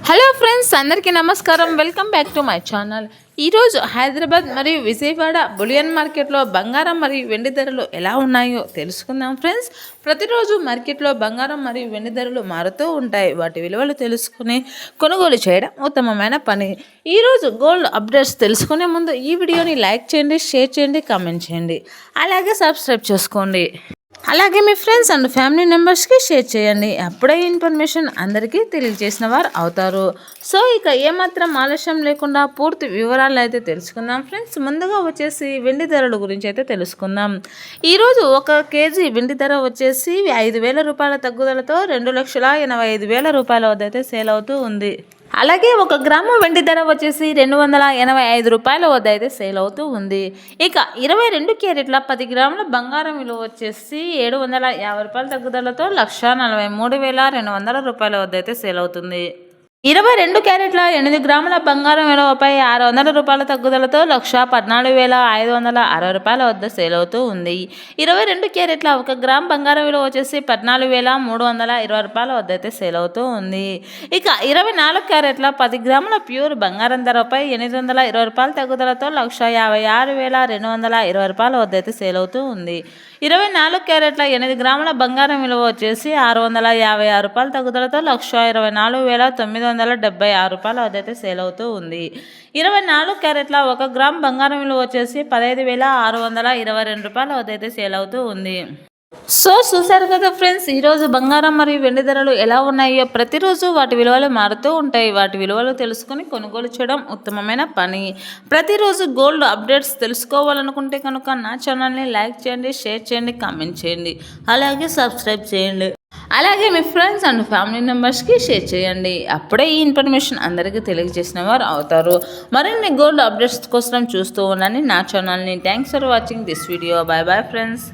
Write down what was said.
Hello friends, అందరికీ నమస్కారం. Welcome back to my channel. ఈరోజు హైదరాబాద్ మరియు విజయవాడ బులియన్ మార్కెట్లో బంగారం మరియు వెండి ధరలు ఎలా ఉన్నాయో తెలుసుకుందాం ఫ్రెండ్స్. ప్రతిరోజు మార్కెట్లో బంగారం మరియు వెండి ధరలు మారుతూ ఉంటాయి. వాటి విలువలు తెలుసుకుని కొనుగోలు చేయడం ఉత్తమమైన పని. ఈరోజు గోల్డ్ అప్డేట్స్ తెలుసుకునే ముందు ఈ వీడియోని లైక్ చేయండి, షేర్ చేయండి, కామెంట్ చేయండి, అలాగే సబ్స్క్రైబ్ చేసుకోండి. అలాగే మీ ఫ్రెండ్స్ అండ్ ఫ్యామిలీ మెంబర్స్కి షేర్ చేయండి. అప్పుడే ఇన్ఫర్మేషన్ అందరికీ తెలియజేసిన వారు అవుతారు. సో ఇక ఏమాత్రం ఆలస్యం లేకుండా పూర్తి వివరాలు అయితే తెలుసుకుందాం ఫ్రెండ్స్. ముందుగా వచ్చేసి వెండి ధరల గురించి అయితే తెలుసుకుందాం. ఈరోజు 1 కేజీ వెండి ధర వచ్చేసి 5,000 రూపాయల తగ్గుదలతో 2,85,000 రూపాయల వద్ద అయితే సేల్ అవుతూ ఉంది. అలాగే 1 గ్రాము వెండి ధర వచ్చేసి 285 రూపాయల వద్ద అయితే సేల్ అవుతూ ఉంది. ఇక 22 క్యారెట్ల 10 గ్రాముల బంగారం విలువ వచ్చేసి 750 రూపాయల తగ్గుదలతో 1,43,200 రూపాయల వద్ద అయితే సేల్ అవుతుంది. 22 క్యారెట్ల 8 గ్రాముల బంగారం విలువపై 600 రూపాయల తగ్గుదలతో 1,14,560 రూపాయల వద్ద సేల్ అవుతూ ఉంది. 22 క్యారెట్ల 1 గ్రామ్ బంగారం విలువ వచ్చేసి 14,320 రూపాయల వద్ద అయితే సేల్ అవుతూ ఉంది. ఇక 24 క్యారెట్ల 10 గ్రాముల ప్యూర్ బంగారం ధరపై 820 రూపాయల తగ్గుదలతో 1,56,220 రూపాయల వద్ద అయితే సేల్ అవుతూ ఉంది. 24 క్యారెట్ల 8 గ్రాముల బంగారం విలువ వచ్చేసి 656 రూపాయల తగ్గుదలతో 1,24,976 రూపాయల వద్ద అయితే సేల్ అవుతూ ఉంది. 24 క్యారెట్ల 1 గ్రామ్ బంగారం విలువ వచ్చేసి 15,622 రూపాయల వద్ద అయితే సేల్ అవుతూ ఉంది. సో చూసారు కదా ఫ్రెండ్స్, ఈరోజు బంగారం మరియు వెండి ధరలు ఎలా ఉన్నాయో. ప్రతిరోజు వాటి విలువలు మారుతూ ఉంటాయి. వాటి విలువలు తెలుసుకుని కొనుగోలు చేయడం ఉత్తమమైన పని. ప్రతిరోజు గోల్డ్ అప్డేట్స్ తెలుసుకోవాలనుకుంటే కనుక నా ఛానల్ని లైక్ చేయండి, షేర్ చేయండి, కామెంట్ చేయండి, అలాగే సబ్స్క్రైబ్ చేయండి. అలాగే మీ ఫ్రెండ్స్ అండ్ ఫ్యామిలీ మెంబర్స్కి షేర్ చేయండి. అప్పుడే ఈ ఇన్ఫర్మేషన్ అందరికీ తెలియజేసిన వారు అవుతారు. మరిన్ని గోల్డ్ అప్డేట్స్ కోసం చూస్తూ ఉండండి నా ఛానల్ని. Thanks for watching this video. Bye bye friends.